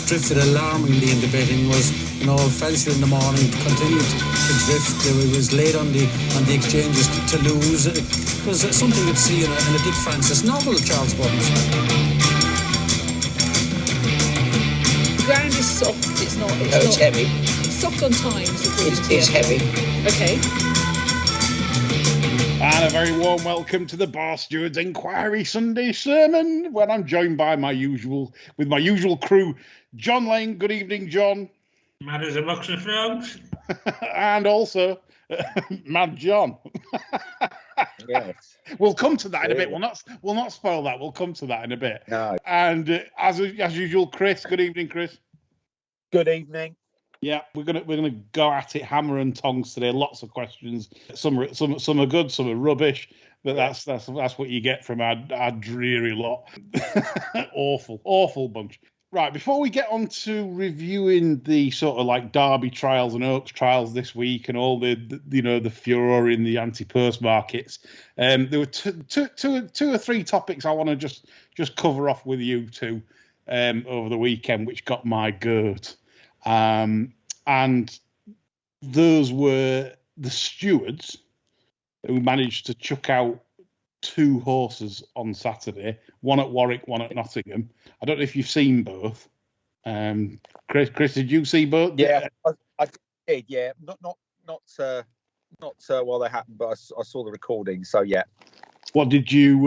drifted alarmingly in the betting was, Felsted in the morning continued to drift. It was late on the exchanges to lose. It was something you'd see in a Dick Francis novel, Charles Burns. The ground is soft. It's heavy. It's soft on times. It's heavy. Okay. And a very warm welcome to the Bar Stewards Inquiry Sunday Sermon, when I'm joined by my usual crew. John Lane, good evening, John. Mad as a box of frogs. And also, Mad John. Yes. We'll come to that in a bit. We'll not spoil that. We'll come to that in a bit. No. And as usual, Chris. Good evening, Chris. Good evening. Yeah, we're gonna go at it hammer and tongs today. Lots of questions. Some are good, some are rubbish. But that's what you get from our dreary lot. awful bunch. Right, before we get on to reviewing the sort of like Derby trials and Oaks trials this week and all the furore in the anti-purse markets, there were two or three topics I want to just cover off with you two over the weekend, which got my goat. And those were the Stewards, who managed to chuck out two horses on Saturday, one at Warwick, one at Nottingham. I don't know if you've seen both. Chris, did you see both? Yeah, I did. Yeah, not while they happened, but I saw the recording. So yeah. What did you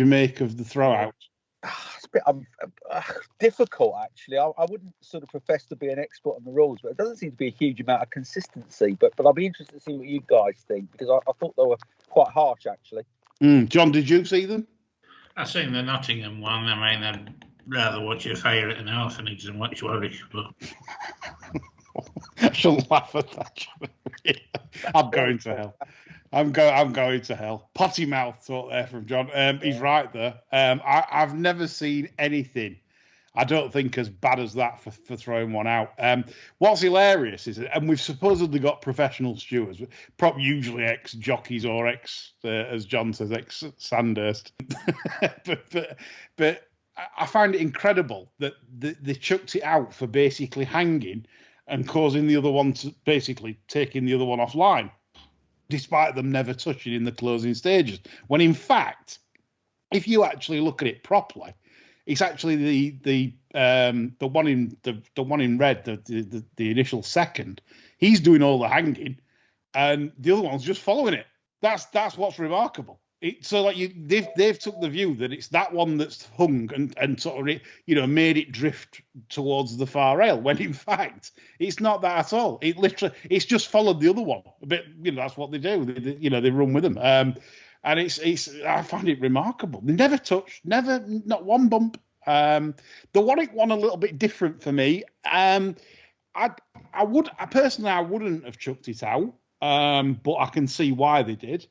make of the throwout? It's a bit difficult, actually. I wouldn't sort of profess to be an expert on the rules, but it doesn't seem to be a huge amount of consistency. But I'll be interested to see what you guys think, because I thought they were quite harsh, actually. John, did you see them? I've seen the Nottingham one. I mean, I'd rather watch a fire at an orphanage than watch Warwick, but... I shouldn't laugh at that. I'm going to hell. I'm going to hell. Potty mouth talk there from John. He's right there. I've never seen anything, I don't think, as bad as that for throwing one out. What's hilarious is, and we've supposedly got professional stewards, usually ex-jockeys or as John says, ex-Sandhurst. but I find it incredible that they chucked it out for basically hanging and causing the other one to basically taking the other one offline, despite them never touching in the closing stages. When in fact, if you actually look at it properly, it's actually the one in red, the initial second. He's doing all the hanging, and the other one's just following it. That's what's remarkable. So like they've took the view that it's that one that's hung and sort of made it drift towards the far rail, when in fact it's not that at all. It's just followed the other one a bit. That's what they do. They run with them. And it's I find it remarkable. They never touched, not one bump. The Warwick one a little bit different for me. I wouldn't have chucked it out, but I can see why they did.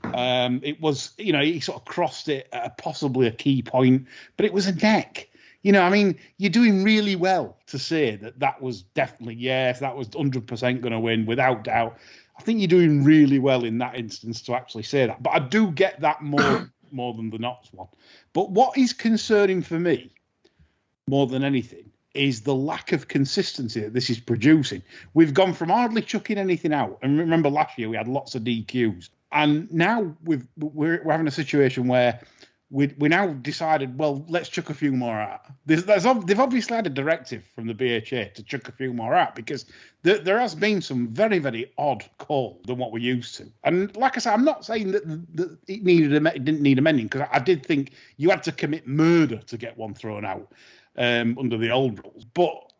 It was, he sort of crossed it at possibly a key point, but it was a neck. You're doing really well to say that was definitely, yes, that was 100% going to win without doubt. I think you're doing really well in that instance to actually say that. But I do get that more than the Notts one. But what is concerning for me more than anything is the lack of consistency that this is producing. We've gone from hardly chucking anything out. And remember last year we had lots of DQs. And now we're having a situation where we now decided, well, let's chuck a few more out. They've obviously had a directive from the BHA to chuck a few more out, because there has been some very, very odd calls than what we're used to. And like I said, I'm not saying that it didn't need amending, because I did think you had to commit murder to get one thrown out under the old rules. But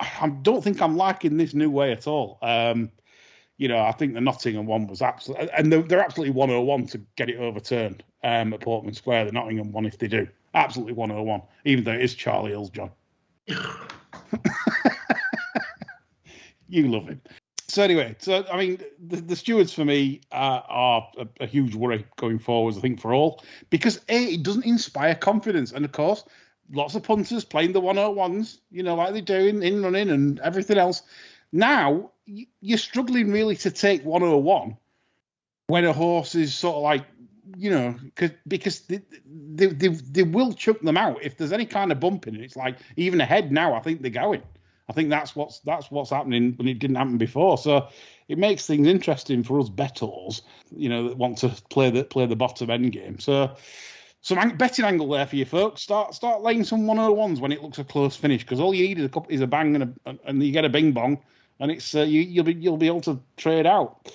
I don't think I'm liking this new way at all. I think the Nottingham one was absolutely, and they're absolutely 101 to get it overturned at Portman Square. The Nottingham one, if they do, absolutely 101, even though it is Charlie Hill's John. You love him. So anyway, the stewards for me are a huge worry going forwards, I think, for all, because it doesn't inspire confidence, and of course, lots of punters playing the 101s, like they do in running and everything else. Now you're struggling really to take 101 when a horse is sort of like you know, because they will chuck them out if there's any kind of bumping. It's like even ahead now. I think they're going. I think that's what's happening when it didn't happen before. So it makes things interesting for us bettors, you know, that want to play the bottom end game. So some betting angle there for you folks. Start laying some 101s when it looks a close finish, because all you need is a bang and you get a bing bong, and it's you'll be able to trade out.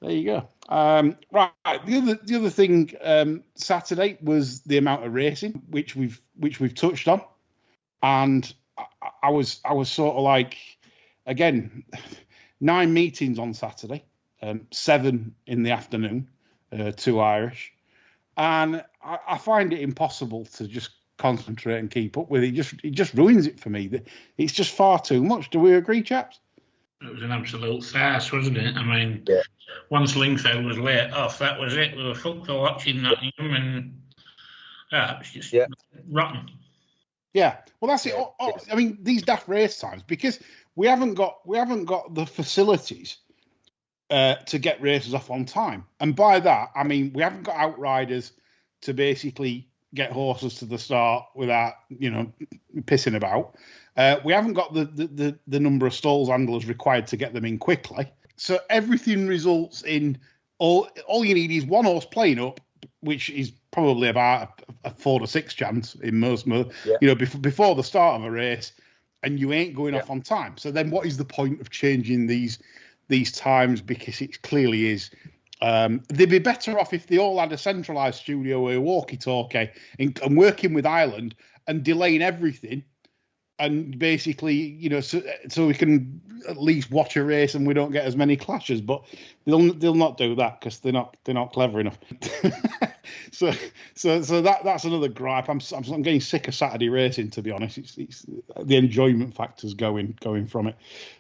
There you go. Right. The other thing Saturday was the amount of racing, which we've touched on, and I was sort of like, again, 9 meetings on Saturday, 7 in the afternoon, 2 Irish, and I find it impossible to just concentrate and keep up with it. It just ruins it for me. It's just far too much. Do we agree, chaps? It was an absolute farce, wasn't it? I mean, Yeah. once Lingfield was let off, that was it. We were fucked for watching Nottingham, and it was just rotten. Yeah, well, that's it. I mean, these daft race times, because we haven't got the facilities to get races off on time, and by that I mean we haven't got outriders to basically get horses to the start without, you know, pissing about. We haven't got the number of stalls handlers required to get them in quickly. So everything results in all you need is one horse playing up, which is probably about a 4 to 6 chance in most, you know, before the start of a race, and you ain't going off on time. So then what is the point of changing these times? Because it clearly is. They'd be better off if they all had a centralised studio with a walkie-talkie and working with Ireland and delaying everything, and basically, you know, so we can at least watch a race and we don't get as many clashes. But they'll not do that because they're not clever enough. so that's another gripe. I'm getting sick of Saturday racing, to be honest. It's the enjoyment factor's going from it.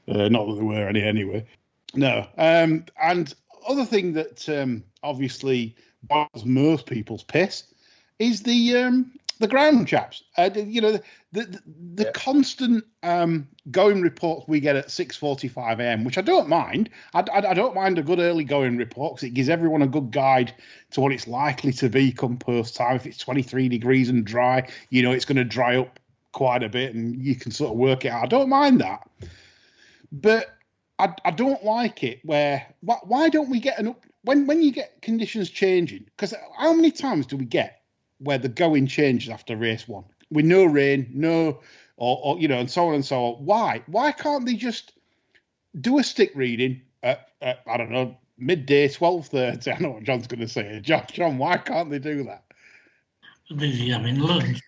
Not that there were any anyway. No. And other thing that obviously boils most people's piss is the ground, chaps. You know, the constant going reports we get at 6:45 a.m., which I don't mind. I don't mind a good early going report because it gives everyone a good guide to what it's likely to be come post time. If it's 23 degrees and dry, you know it's going to dry up quite a bit, and you can sort of work it out. I don't mind that, but I don't like it where why don't we get when you get conditions changing? Because how many times do we get where the going changes after race 1 with no rain, or you know, and so on and so on? Why can't they just do a stick reading at I don't know, midday, 12:30? I know what John's going to say. John, why can't they do that? Busy having lunch.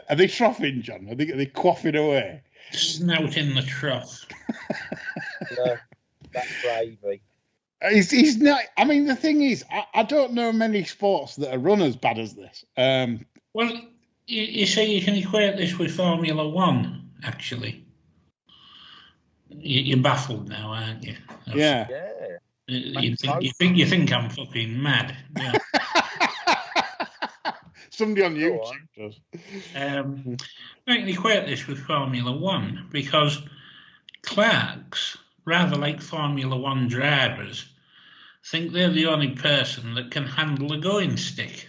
Are they troughing, John? Are they quaffing away? Snouting the trough. Yeah, that's gravy. He's not. I mean, the thing is, I don't know many sports that are run as bad as this. Well, you say you can equate this with Formula One, actually. You're baffled now, aren't you? Yeah. You think I'm fucking mad. Yeah. Somebody on YouTube does. I can equate this with Formula One because clerks, rather like Formula One drivers, think they're the only person that can handle a going stick.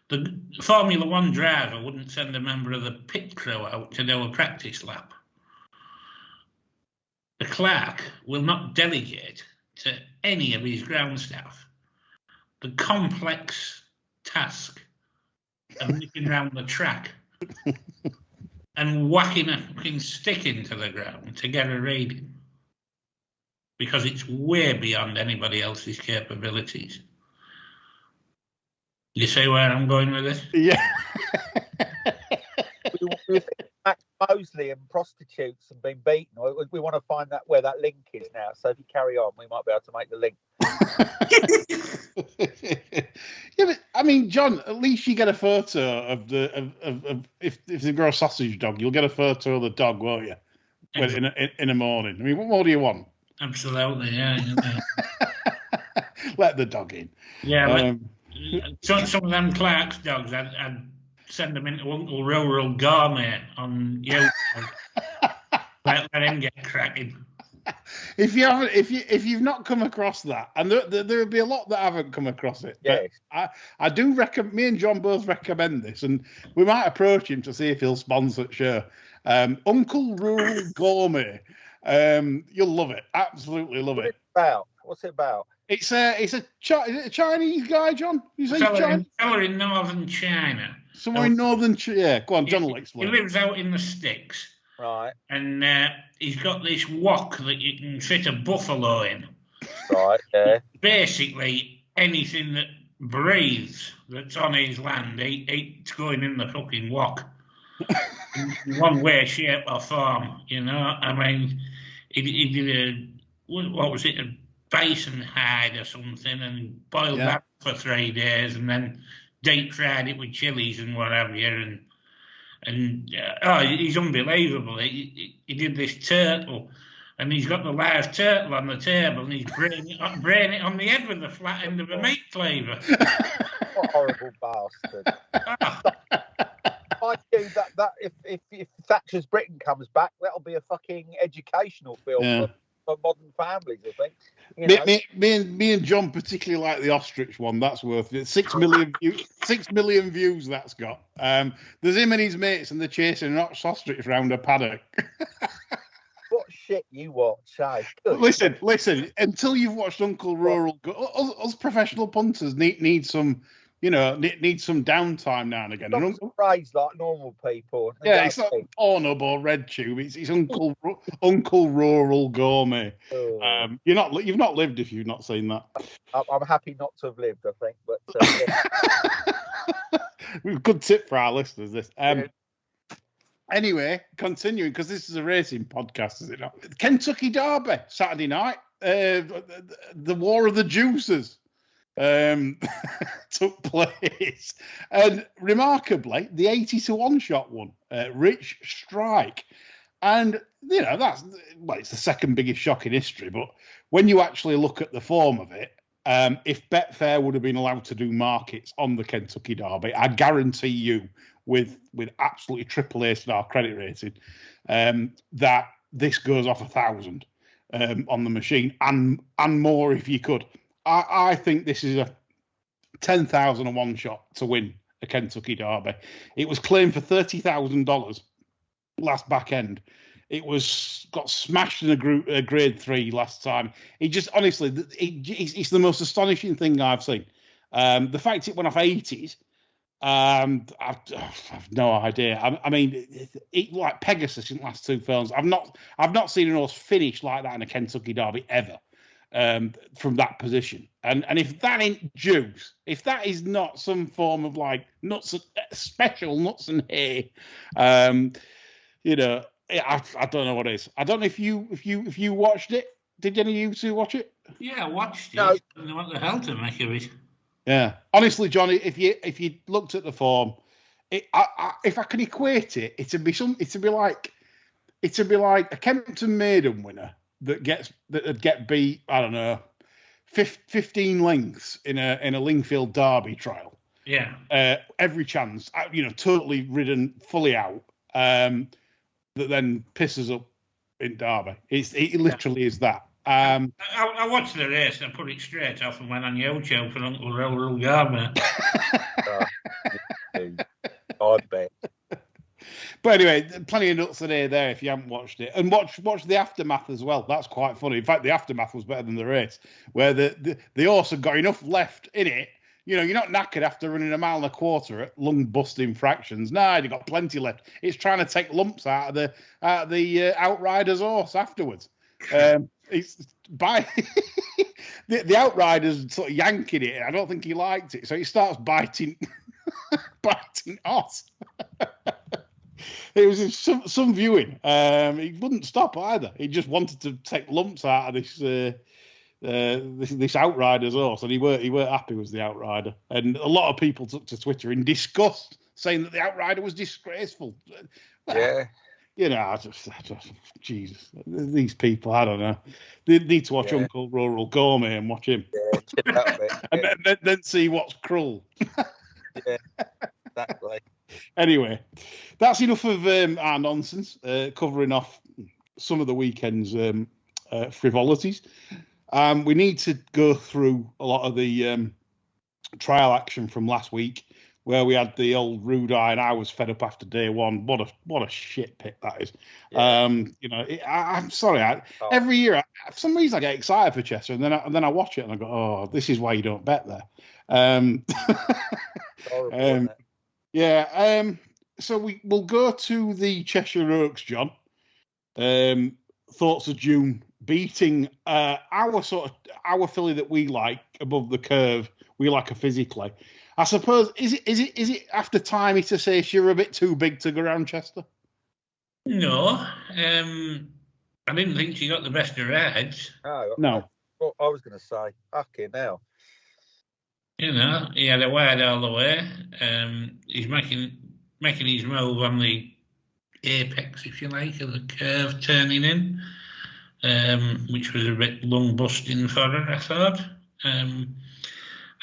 The Formula One driver wouldn't send a member of the pit crew out to do a practice lap. The clerk will not delegate to any of his ground staff the complex task of nipping round the track and whacking a fucking stick into the ground to get a reading, because it's way beyond anybody else's capabilities. You see where I'm going with this? Yeah. we think Max Mosley and prostitutes and being beaten. We want to find out where that link is now. So if you carry on, we might be able to make the link. Yeah, but I mean, John, at least you get a photo of if they grow a sausage dog, you'll get a photo of the dog, won't you? In the morning. I mean, what more do you want? Absolutely, yeah. Let the dog in. Yeah, some of them Clark's dogs, I'd send them into Uncle Rural Gourmet on YouTube. let him get cracking. If you've not come across that, and there'll be a lot that haven't come across it. Yes. But I do recommend. Me and John both recommend this, and we might approach him to see if he'll sponsor the show. Uncle Rural Gourmet. You'll love it. Absolutely love it. What's it about? Is it a Chinese guy, John? You say Chinese? Fella in northern China. Somewhere in northern China. Yeah, go on, John will He explain. lives out in the sticks. Right. And he's got this wok that you can fit a buffalo in. Right, yeah. Basically, anything that breathes that's on his land, it's going in the fucking wok. In one way, shape, or form, you know. I mean, he did what was it, a bison hide or something, and boiled that for 3 days, and then deep fried it with chilies and what have you, and he's unbelievable. He did this turtle, and he's got the live turtle on the table, and he's braying it on the head with the flat end of a meat cleaver. What a horrible bastard. Mind you, that if Thatcher's Britain comes back, that'll be a fucking educational film for modern families, I think. You know? Me and John particularly like the ostrich one. That's worth it. 6 million views. 6 million views that's got. There's him and his mates, and they're chasing an ostrich around a paddock. What shit you watch, eh? Listen. Until you've watched Uncle Rural, us professional punters need some. Need some downtime now and again. Not praise like normal people. Yeah, it's not Pornhub or RedTube. It's Uncle Rural Gourmet. Oh. You've not lived if you've not seen that. I'm happy not to have lived, I think. But yeah. Good tip for our listeners. This. Anyway, continuing, because this is a racing podcast, is it not? Kentucky Derby Saturday night. The War of the Juices. Took place, and remarkably the 80-1 shot won, Rich Strike, and it's the second biggest shock in history, but when you actually look at the form of it, if Betfair would have been allowed to do markets on the Kentucky Derby, I guarantee you with absolutely triple A star credit rating, that this goes off 1,000 on the machine and more if you could. I think this is a 10,000-1 shot to win a Kentucky Derby. It was claimed for $30,000 last back end. It got smashed in a grade 3 last time. It just honestly, it's the most astonishing thing I've seen. The fact it went off 80s, I've no idea. I mean, like Pegasus in the last two films. I've not seen a horse finish like that in a Kentucky Derby ever. From that position, and if that ain't juice, if that is not some form of like special nuts and hay, I don't know what it is. I don't know if you watched it. Did any of you two watch it? Yeah, I watched it. No. I don't know what the hell to make of it. Yeah, honestly, Johnny, if you looked at the form, if I can equate it, it'd be like a Kempton Maiden winner that'd get beat, I don't know, 15 lengths in a Lingfield Derby trial. Yeah. Every chance, totally ridden fully out, that then pisses up in Derby. It literally is that. I watched the race and I put it straight off and went on YouTube for Uncle Rural Gourmet. I bet. But anyway, plenty of nuts today there if you haven't watched it. And watch the aftermath as well. That's quite funny. In fact, the aftermath was better than the race, where the horse had got enough left in it. You're not knackered after running 1.25 miles at lung-busting fractions. No, you've got plenty left. It's trying to take lumps out of the outrider's horse afterwards. It's by the outrider's sort of yanking it. I don't think he liked it, so he starts biting off. It was some viewing. He wouldn't stop either. He just wanted to take lumps out of this outrider's horse, and he weren't happy with the outrider. And a lot of people took to Twitter in disgust, saying that the outrider was disgraceful. Yeah. I just Jesus, these people, I don't know. They need to watch Uncle Rural Gourmet and watch him. Yeah, check out a bit. And then see what's cruel. Yeah, exactly. Anyway, that's enough of our nonsense, covering off some of the weekend's frivolities. We need to go through a lot of the trial action from last week, where we had the old rude eye, and I was fed up after day one. What a shit pick that is. Yeah. I'm sorry. Every year, for some reason, I get excited for Chester, and then I watch it and I go, oh, this is why you don't bet there. Horrible, isn't it? Yeah. So we'll go to the Cheshire Oaks, John. Thoughts of June beating our filly that we like above the curve. We like her physically. I suppose is it after timey to say you're a bit too big to go around Chester? No, I didn't think she got the best of her edge. No. What I was going to say, okay, now. You know, he had a wide all the way. He's making his move on the apex, if you like, of the curve turning in, which was a bit lung busting for her, I thought.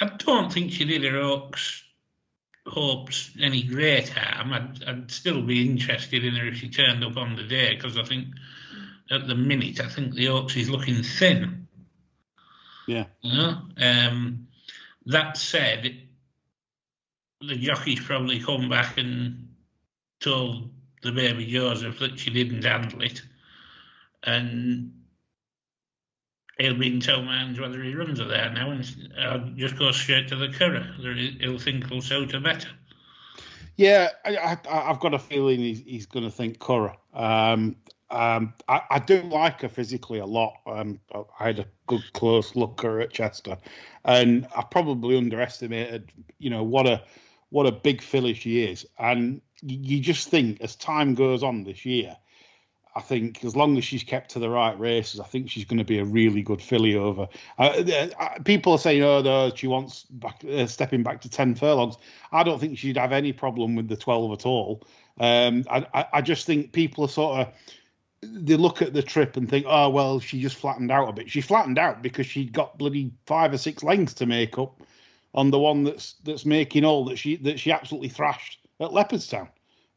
I don't think she did her hopes any great harm. I'd still be interested in her if she turned up on the day, because I think at the minute, I think the Oaks is looking thin. Yeah. You know? That said, the jockey's probably come back and told the baby Joseph that she didn't handle it, and he'll be in two minds whether he runs her there now and just go straight to the curragh. He'll think he'll suit her better. Yeah, I've got a feeling he's going to think curragh. I do like her physically a lot. I had a good close look at her at Chester, and I probably underestimated, what a big filly she is. And you just think as time goes on this year, I think as long as she's kept to the right races, I think she's going to be a really good filly over. People are saying, oh, no, she wants stepping back to 10 furlongs. I don't think she'd have any problem with the 12 at all. I just think people are sort of, they look at the trip and think, oh, well, she just flattened out a bit. She flattened out because she'd got bloody 5 or 6 lengths to make up on the one that's making all that she absolutely thrashed at Leopardstown.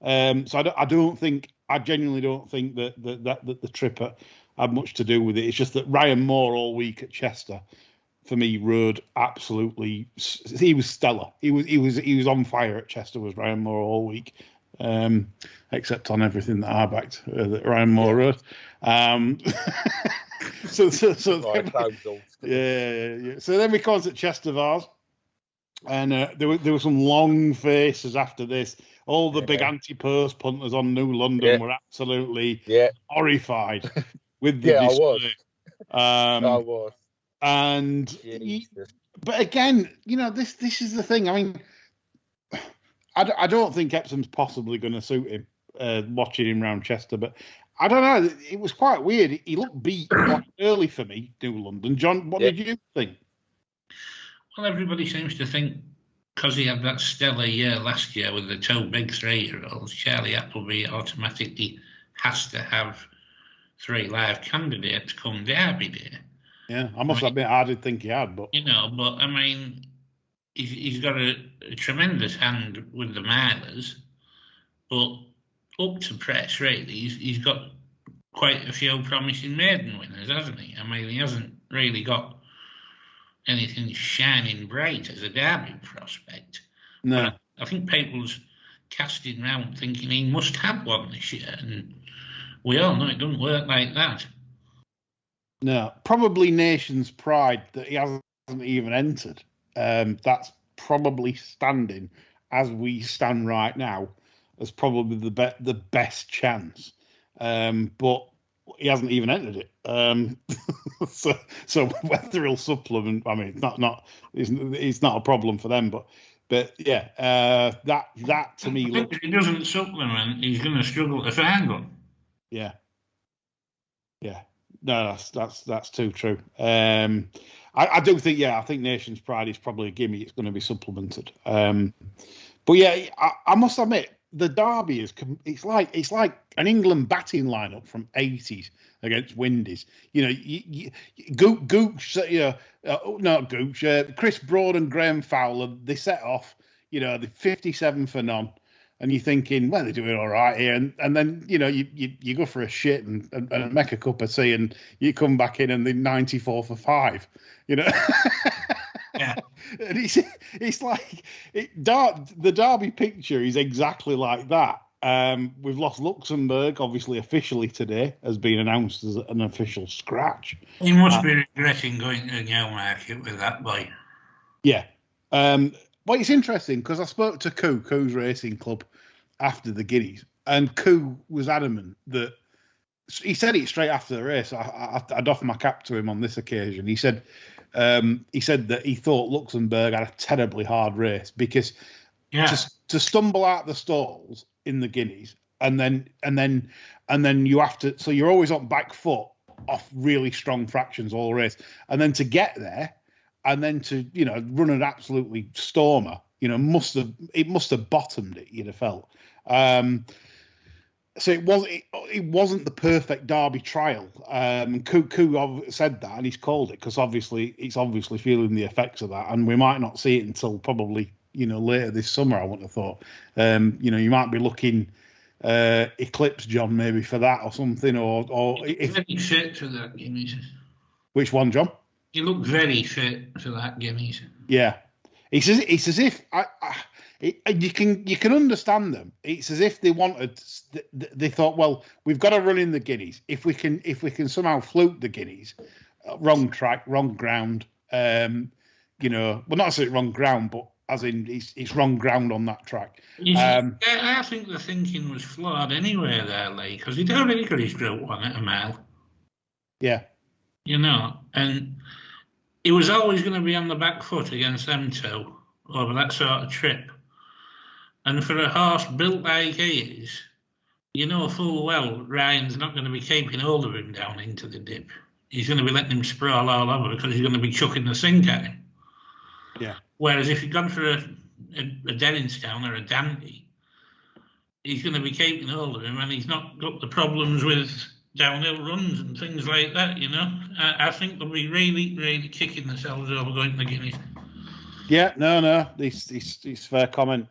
So I genuinely don't think that the trip had much to do with it. It's just that Ryan Moore all week at Chester, for me, rode absolutely. He was stellar. He was on fire at Chester. Was Ryan Moore all week, except on everything that I backed that Ryan Moore rode. So yeah. So then we called at Chester Vars, and there were some long faces after this. All the big anti-post punters on New London were absolutely horrified with the display. I was. But again, this is the thing. I mean, I don't think Epsom's possibly going to suit him, watching him round Chester. But I don't know. It was quite weird. He looked beat quite early for me, New London. John, what did you think? Well, everybody seems to think, because he had that stellar year last year with the 2 big 3-year-olds, Charlie Appleby automatically has to have 3 live candidates come Derby Day. Yeah, I must admit, I did think he had, but but I mean, he's got a tremendous hand with the milers, but up to press, really, he's got quite a few promising maiden winners, hasn't he? I mean, he hasn't really got anything shining bright as a Derby prospect. No. But I think people's casting round thinking he must have one this year, and we all know it doesn't work like that. No, probably Nation's Pride that he hasn't even entered. That's probably standing, as we stand right now, as probably the best chance. But he hasn't even entered it. So whether he'll supplement, I mean, it's not a problem for them. But yeah, that to me looks. If he doesn't supplement, he's going to struggle to find one. Yeah. No, that's too true. I do think, I think Nation's Pride is probably a gimme. It's going to be supplemented. But yeah, I must admit, the Derby it's like an England batting lineup from 80s against Windies. Gooch, not Gooch, Chris Broad and Graham Fowler, they set off, the 57 for none. and you're thinking, well, they're doing all right here, and then you go for a shit and make a cup of tea, and you come back in and they're 94 for 5, Yeah. And it's like the Derby picture is exactly like that. We've lost Luxembourg, obviously officially today, has been announced as an official scratch. He must be regretting going to the Newmarket with that boy. Yeah. Well, it's interesting because I spoke to Coo's Racing Club after the Guineas, and Coo was adamant that he said it straight after the race. I'd offer my cap to him on this occasion. He said that he thought Luxembourg had a terribly hard race because to stumble out the stalls in the Guineas and then you have to, so you're always on back foot off really strong fractions all race, and then to get there and then to run an absolutely stormer, it must have bottomed it, you'd have felt. So it wasn't the perfect Derby trial. Coo said that, and he's called it because it's obviously feeling the effects of that, and we might not see it until probably later this summer. I wouldn't have thought. You might be looking Eclipse John maybe for that or something, or if very fit for that Guineas. Which one, John? You look very fit for that Guineas. Yeah, it's as if you can understand them. It's as if they thought, well, we've got to run in the Guineas. If we can somehow fluke the Guineas, wrong track, wrong ground. Well, not necessarily wrong ground, but as in it's wrong ground on that track. I think the thinking was flawed anyway there, Lee, because he'd already got his route one at a mile. Yeah. And he was always going to be on the back foot against them two over that sort of trip. And for a horse built like he is, full well Ryan's not going to be keeping hold of him down into the dip. He's going to be letting him sprawl all over because he's going to be chucking the sink at him. Yeah. Whereas if you'd gone for a Dennistown or a Dandy, he's going to be keeping hold of him, and he's not got the problems with downhill runs and things like that, I think they'll be really, really kicking themselves over going to the Guineas. Yeah, no, it's fair comment,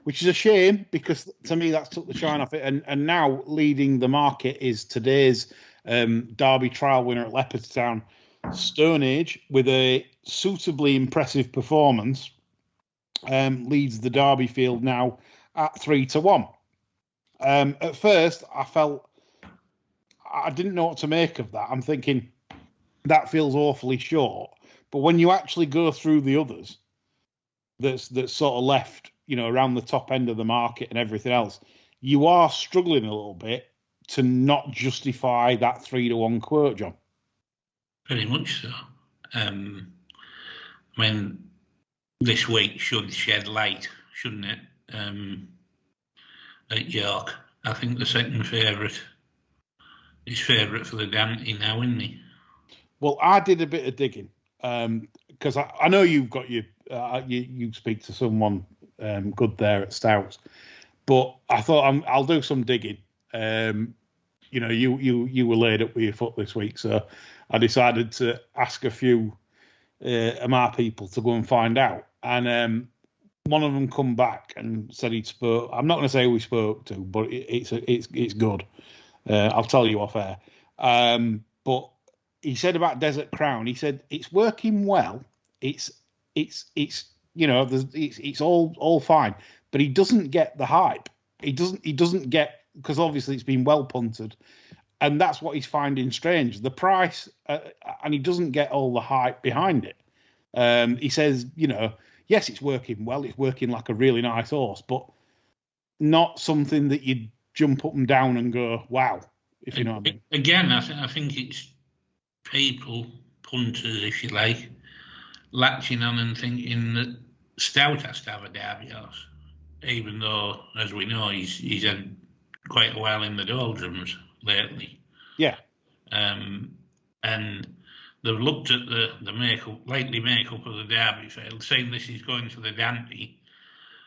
which is a shame because to me that's took the shine off it. And now leading the market is today's Derby trial winner at Leopardstown, Stone Age, with a suitably impressive performance, leads the Derby field now at 3-1. At first, I didn't know what to make of that. I'm thinking that feels awfully short. But when you actually go through the others that's sort of left, around the top end of the market and everything else, you are struggling a little bit to not justify that 3-1 quote, John. Very much so. This week should shed light, shouldn't it? At York. I think the second favourite is favourite for the Dante now, isn't he? Well, I did a bit of digging. Because I know you've got you speak to someone good there at Stewards, but I thought I'll do some digging. You were laid up with your foot this week, so I decided to ask a few of my people to go and find out. And one of them come back and said he'd spoke. I'm not going to say who he spoke to, but it's good. I'll tell you off air. But he said about Desert Crown, he said it's working well. It's all fine, but he doesn't get the hype. He doesn't get, because obviously it's been well punted, and that's what he's finding strange. The price, and he doesn't get all the hype behind it. He says, yes, it's working well. It's working like a really nice horse, but not something that you jump up and down and go, wow, if you know what I mean. Again, I think it's people, punters, if you like, latching on and thinking that Stout has to have a Derby horse, even though, as we know, he's had quite a while in the doldrums lately. Yeah. And they've looked at the likely makeup of the Derby field, saying this is going for the Dante,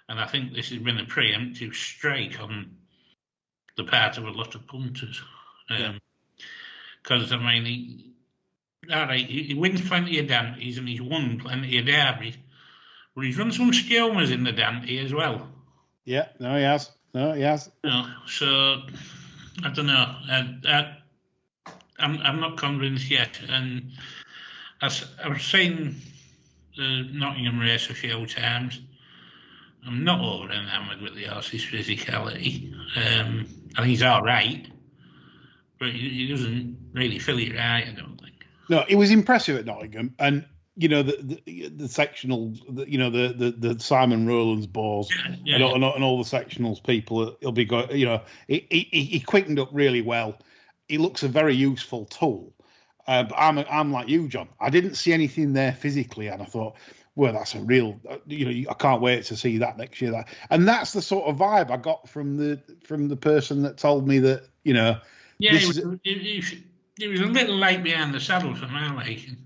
and I think this has been a preemptive strike on the part of a lot of punters. Because, he wins plenty of Dantes and he's won plenty of Derbies, but he's run some Skilmers in the Dante as well. Yeah, no, he has. So I don't know. I'm not convinced yet. And I've seen the Nottingham race a few times. I'm not over enamoured with the horse's physicality. I think he's all right, but he doesn't really fill your eye, I don't think. No, it was impressive at Nottingham, and the sectional, the Simon Rowlands balls, and all the sectionals people, he'll be good. He quickened up really well. He looks a very useful tool. But I'm like you, John. I didn't see anything there physically, and I thought, well, that's a real. I can't wait to see that next year. And that's the sort of vibe I got from the person that told me that. Yeah, it was a little light behind the saddle for my liking.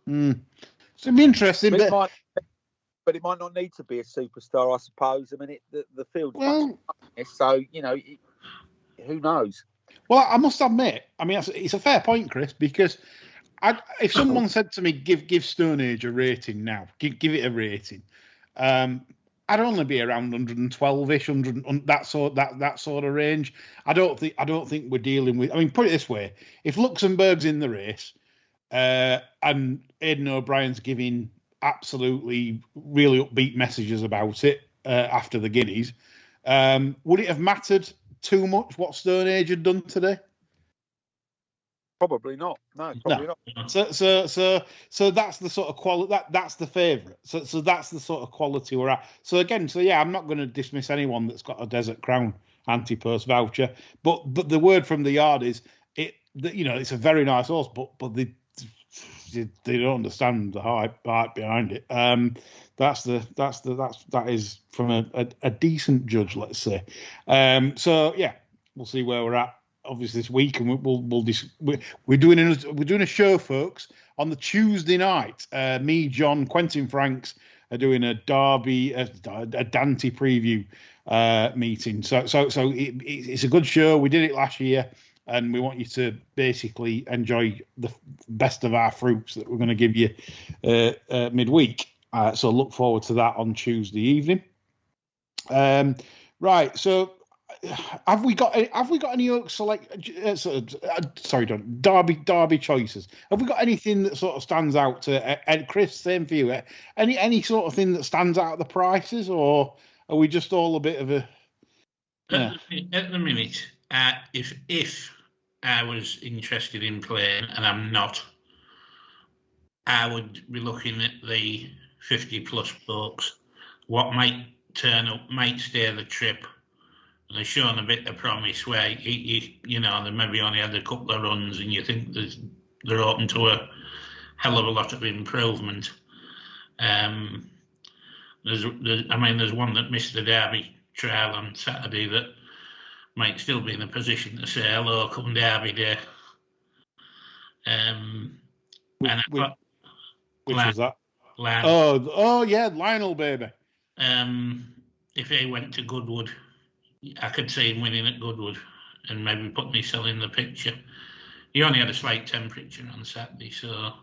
It's gonna be interesting, but it might not need to be a superstar, I suppose. I mean, the field's so who knows? Well, I must admit, I mean, it's a fair point, Chris, because if someone said to me, give Stone Age a rating now, give it a rating, I'd only be around 112ish, that sort of range. I don't think we're dealing with. I mean, put it this way: if Luxembourg's in the race, and Aidan O'Brien's giving absolutely really upbeat messages about it after the Guineas, would it have mattered too much what Stone Age had done today? Probably not. No, probably not. So that's the sort of quality. That's the favourite. So that's the sort of quality we're at. So again, I'm not going to dismiss anyone that's got a Desert Crown anti-post voucher. But the word from the yard is it's a very nice horse, but they don't understand the hype behind it. That is from a decent judge, let's say. So yeah, we'll see where we're at. Obviously this week, and we're doing a show, folks, on the Tuesday night. Me, John, Quentin Franks are doing a Derby, a Dante preview meeting. So it's a good show. We did it last year, and we want you to basically enjoy the best of our fruits that we're going to give you midweek. So look forward to that on Tuesday evening. Right, so. Have we got any Derby choices? Have we got anything that sort of stands out to Chris? Same for you. Any sort of thing that stands out at the prices, or are we just all a bit of a? Yeah. At the minute, if I was interested in playing, and I'm not, I would be looking at the 50+ folks. What might turn up, might stay the trip. And they've shown a bit of promise where they maybe only had a couple of runs, and you think they're open to a hell of a lot of improvement. There's one that missed the Derby trial on Saturday that might still be in a position to say hello come Derby Day. Which was that? Lionel. Oh yeah, Lionel baby. If he went to Goodwood, I could see him winning at Goodwood and maybe putting himself in the picture. He only had a slight temperature on Saturday, so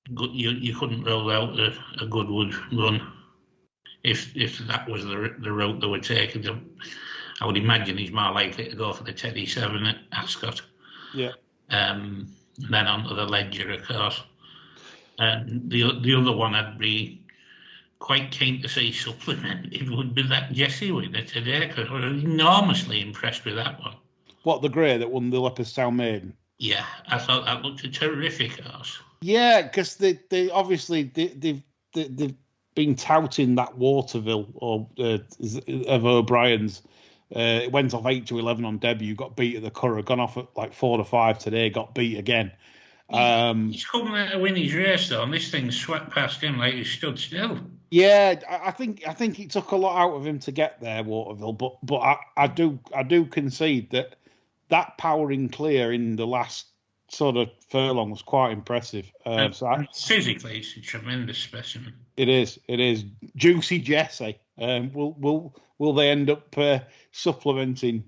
you couldn't roll out a Goodwood run if that was the route they were taking. I would imagine he's more likely to go for the Teddy 7 at Ascot. Yeah. And then onto the Ledger, of course. And the other one I'd be quite keen to see supplemented would be that Jesse winner today, because I was enormously impressed with that one. What, the grey that won the Leopardstown Maiden? Yeah, I thought that looked a terrific horse. Yeah, because they've been touting that Waterville of O'Brien's. It went off 8-11 on debut, got beat at the Curragh, gone off at like 4-5 today, got beat again. He's coming out to win his race though, and this thing swept past him like he stood still. Yeah, I think it took a lot out of him to get there, Waterville. But I do concede that powering clear in the last sort of furlong was quite impressive. Physically, it's a tremendous specimen. It is. Juicy Jesse. Will they end up supplementing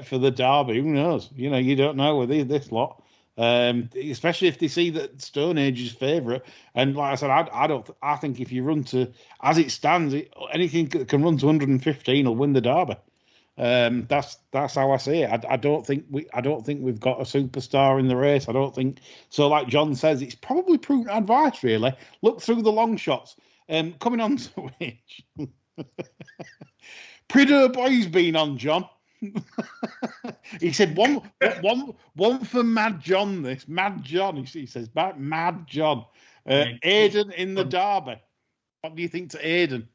for the Derby? Who knows? You don't know with this lot. Especially if they see that Stone Age is favourite. And like I said, I think if you run to, as it stands, anything that can run to 115 will win the Derby. That's how I see it. I don't think we've got a superstar in the race. I don't think so. Like John says, it's probably prudent advice. Really, look through the long shots. Coming on to which, Prideaux Boy's been on, John. He said one for Mad John. This Mad John. He says Mad John. Aidan in the Derby. What do you think to Aidan?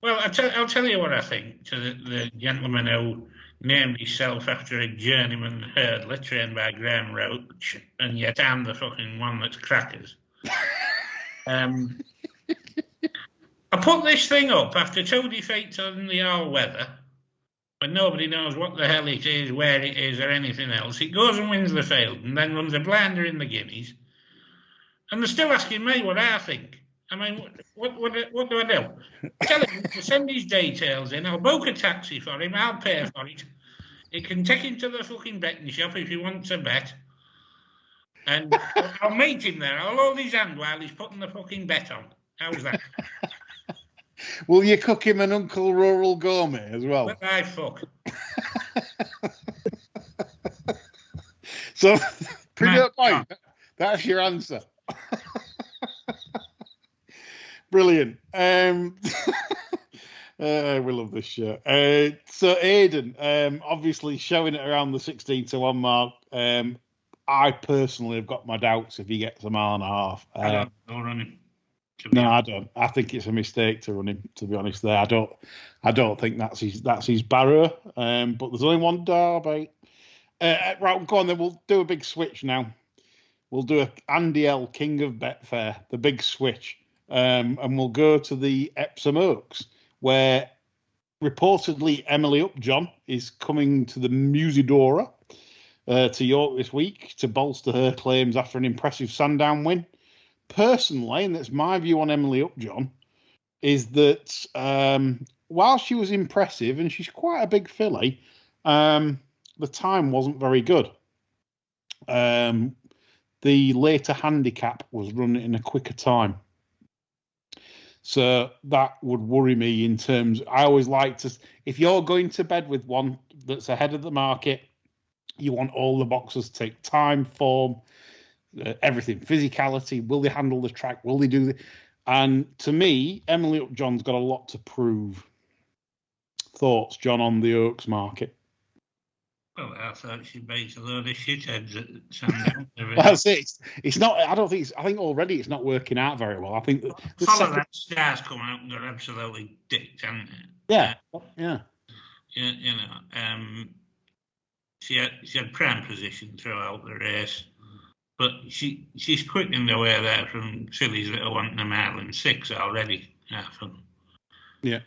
Well, I'll tell you what I think to the gentleman who named himself after a journeyman hurdler trained by Graham Roach, and yet I'm the fucking one that's crackers. I put this thing up after 2 defeats on the all-weather, when nobody knows what the hell it is, where it is, or anything else. It goes and wins the field, and then runs a blinder in the Guineas. And they're still asking me what I think. I mean, what do I do? Tell him to send his details in. I'll book a taxi for him. I'll pay for it. He can take him to the fucking betting shop if he wants a bet. And I'll meet him there. I'll hold his hand while he's putting the fucking bet on. How's that? Will you cook him an Uncle Rural Gourmet as well? But I fuck. So, Prideaux Boy, that's your answer. Brilliant. We love this show. So Aidan, obviously showing it around the 16-1 mark. I personally have got my doubts if he gets a mile and a half. I don't run him. No, I don't. I think it's a mistake to run him. To be honest, there, I don't think that's his barrow. But there's only one Derby. Right, go on then. We'll do a big switch now. We'll do a Andy L, King of Betfair, the big switch. And we'll go to the Epsom Oaks, where reportedly Emily Upjohn is coming to the Musidora to York this week to bolster her claims after an impressive Sandown win. Personally, and that's my view on Emily Upjohn, is that while she was impressive, and she's quite a big filly, the time wasn't very good. The later handicap was run in a quicker time. So that would worry me in terms. I always like to, if you're going to bed with one that's ahead of the market, you want all the boxes to take time, form, everything, physicality. Will they handle the track? Will they do the? And to me, Emily Upjohn's got a lot to prove. Thoughts, John, on the Oaks market? Well, I thought she beat a load of shitheads at Sandown. That's it. It's not. I don't think. I think already it's not working out very well. I think that some of that stars come out and got absolutely dicked, haven't it? Yeah. You know. She had prime position throughout the race, but she's quickened away there from fillies that are wanting a mile and 6 already. Half of them. Yeah.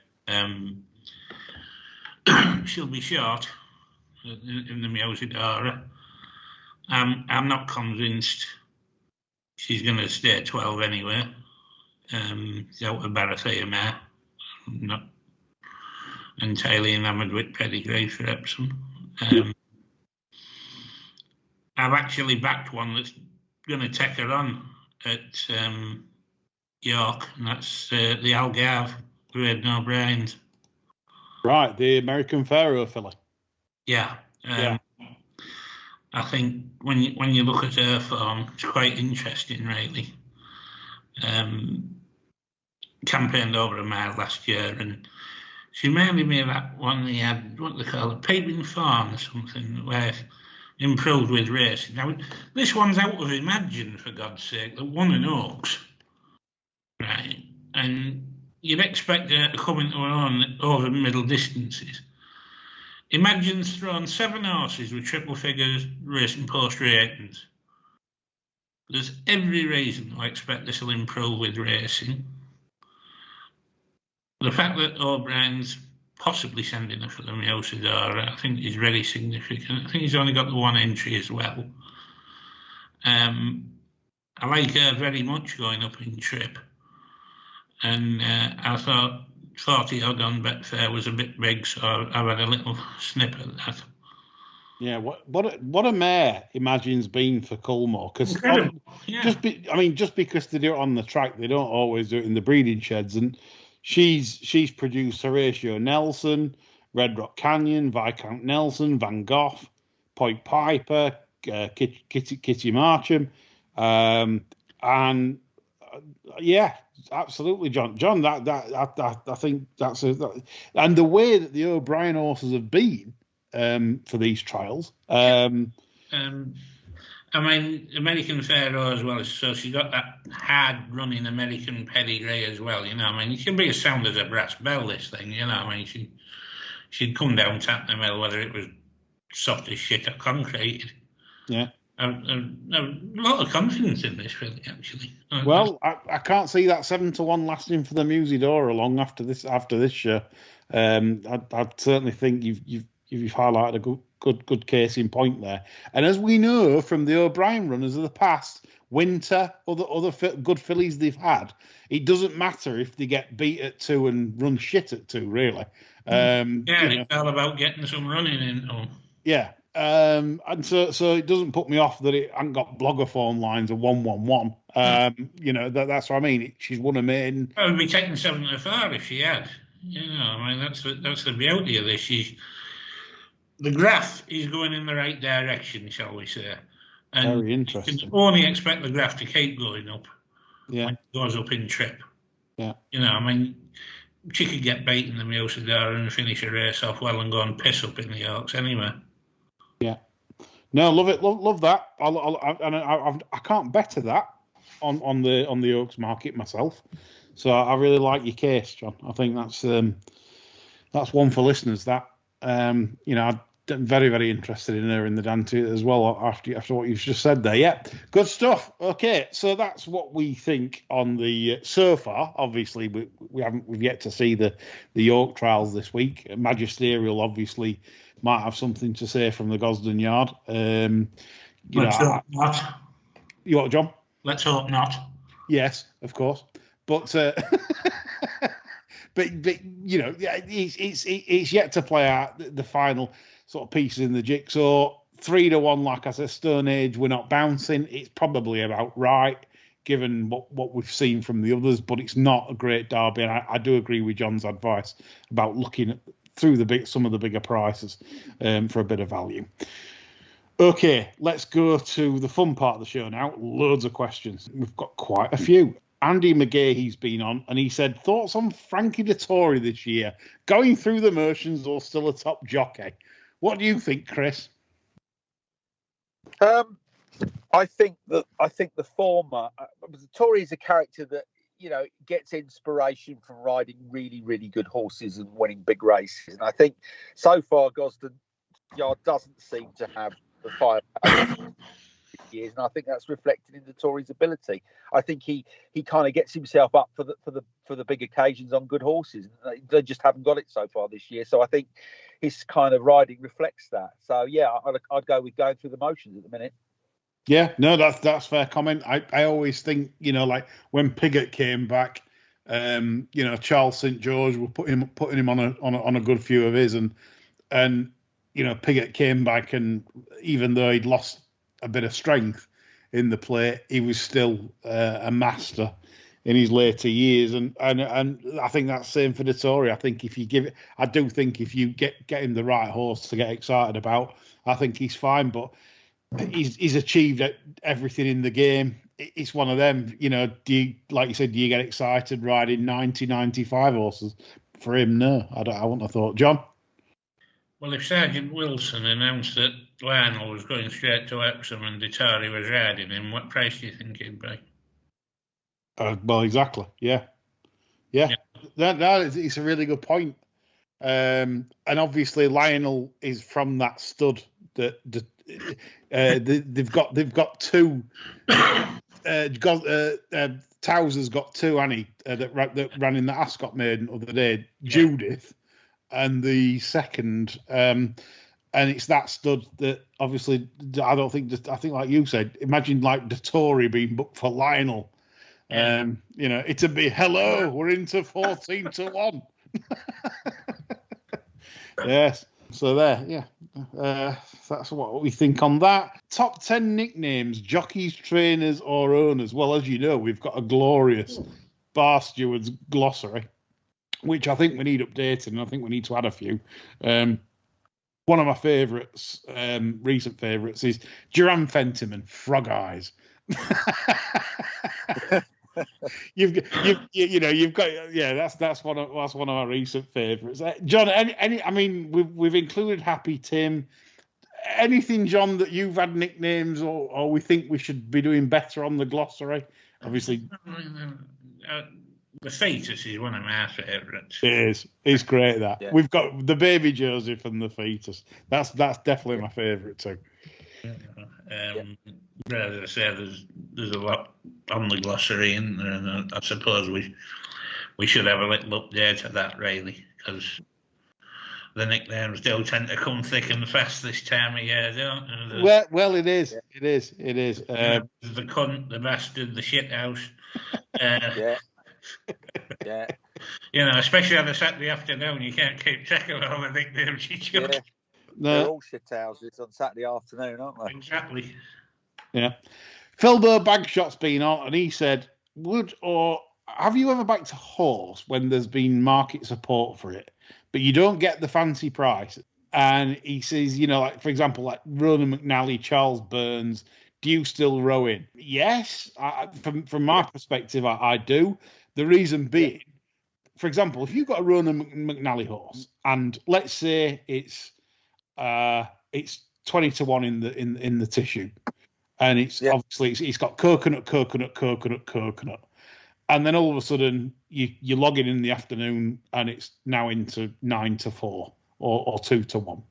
She'll be short in the Musidora. I'm not convinced she's going to stay at 12 anyway. She's out of Barathea mare. I'm not entirely enamoured with pedigree for Epsom. I've actually backed one that's going to take her on at York, and that's the Algarve, Grade No Brains. Right, the American Pharaoh filly. Yeah. I think when you look at her form, it's quite interesting, really. Campaigned over a mile last year, and she reminded me of that one they had, what they call it, Peeping Farm or something, where improved with racing. Now, this one's out of Imagine, for God's sake, that won an Oaks, right? And you'd expect her to come into her own over middle distances. Imagine's thrown 7 horses with triple figures racing post ratings. There's every reason to expect this will improve with racing. The fact that O'Brien's possibly sending her for the Musidora, I think is very significant. I think he's only got the 1 entry as well. I like her very much going up in trip. And I thought 40 odd on Betfair was a bit big, so I've had a little snip at that. Yeah, what a mare Imagine's been for Culmore, because just because they do it on the track, they don't always do it in the breeding sheds. And she's produced Horatio Nelson, Red Rock Canyon, Viscount Nelson, Van Gogh, Point Piper, Kitty Marcham, and yeah, absolutely, John. That I think that's and the way that the O'Brien horses have been. For these trials. I mean, American Pharaoh as well, so she got that hard-running American pedigree as well, you know. I mean, she'd be as sound as a brass bell, this thing, you know. I mean, she'd come down tapping the mill, whether it was soft as shit or concrete. Yeah. A lot of confidence in this, really, actually. Well, I can't see that 7-1 lasting for the Musidora long after this show. I'd certainly think you've highlighted a good case in point there. And as we know from the O'Brien runners of the past, Winter, other good fillies they've had, it doesn't matter if they get beat at 2 and run shit at 2, really. It's all about getting some running in. Yeah. And so it doesn't put me off that it hasn't got blogger phone lines of 111. That's what I mean. She's won a maiden. I would be taking 7 to 5 if she had. You know, I mean, that's the beauty of this. The graph is going in the right direction, shall we say. And very interesting. You can only expect the graph to keep going up when it goes up in trip. Yeah. You know, I mean, she could get beaten the Musidora and finish a race off well and go and piss up in the Oaks anyway. Yeah. No, love it. Love that. I can't better that on the Oaks market myself. So I really like your case, John. I think that's one for listeners. That I'm very, very interested in her in the Dante as well after what you've just said there. Yeah, good stuff. Okay, so that's what we think on the so far. Obviously, we've yet to see the York trials this week. Magisterial obviously might have something to say from the Gosden yard. Let's hope not. You what, John? Let's hope not. Yes, of course. But but it's yet to play out the final sort of pieces in the jigsaw. 3-1, like I said, Stone Age, we're not bouncing. It's probably about right, given what we've seen from the others, but it's not a great derby. And I do agree with John's advice about looking through some of the bigger prices for a bit of value. Okay, let's go to the fun part of the show now. Loads of questions. We've got quite a few. Andy McGahee's been on, and he said, thoughts on Frankie Dettori this year? Going through the motions or still a top jockey? What do you think, Chris? I think the former. Dettori is a character that gets inspiration from riding really, really good horses and winning big races. And I think so far Gosden Yard doesn't seem to have the firepower years, and I think that's reflected in Dettori's ability. I think he kind of gets himself up for the big occasions on good horses. They just haven't got it so far this year. So I think his kind of riding reflects that. So yeah, I'd go with going through the motions at the minute. Yeah, no, that's fair comment. I always think, like when Piggott came back, Charles St. George were putting him on a good few of his, and Piggott came back, and even though he'd lost a bit of strength in the play, he was still a master in his later years, and I think that's the same for Dettori. I think if you get him the right horse to get excited about, I think he's fine. But he's achieved everything in the game. It's one of them, do you, like you said, do you get excited riding 95 horses? For him, no, I wouldn't have thought. John? Well, if Sergeant Wilson announced that Lionel was going straight to Epsom and Dettori was riding him, what price do you think it'd be? Well, exactly. Yeah. It's a really good point. And obviously Lionel is from that stud that they've got two. Towser's got two, Annie, that ran in the Ascot Maiden the other day. Yeah. Judith, and the second, and it's that stud that obviously I think like you said, imagine like Dettori being booked for Lionel. It'd be hello, we're into 14-1. Yes. So there, yeah, That's what we think on that. Top 10 nicknames, jockeys, trainers, or owners. Well, as you know, we've got a glorious Bar Stewards glossary, which I think we need updated, and I think we need to add a few. One of my favourites, recent favourites, is Duran Fentiman, Frog Eyes. You've got that's one of our recent favourites. John, I mean, we've included Happy Tim. Anything, John, that you've had nicknames or we think we should be doing better on the glossary? Obviously, the Fetus is one of my favourites. It is. It's great that Yeah. We've got the Baby Joseph and the Fetus. That's definitely my favourite too. As I say, there's a lot on the glossary, and I suppose we should have a little update of that, really, because the nicknames do tend to come thick and fast this time of year, don't they? Well, it is. It is. The cunt, the bastard, the shithouse. Yeah. Especially on a Saturday afternoon, you can't keep track of all the nicknames you chuck. Yeah. They're all shit houses on Saturday afternoon, aren't they? Exactly. Yeah. Philbo Bagshot's been on, and he said, have you ever backed a horse when there's been market support for it, but you don't get the fancy price? And he says, like, for example, like Ronan McNally, Charles Burns, do you still row in? Yes, from my perspective, I do. The reason being, for example, if you've got a Ronan McNally horse, and let's say it's 20-1 in the tissue, and obviously it's got coconut, and then all of a sudden you log in the afternoon and it's now into 9-4 or 2-1.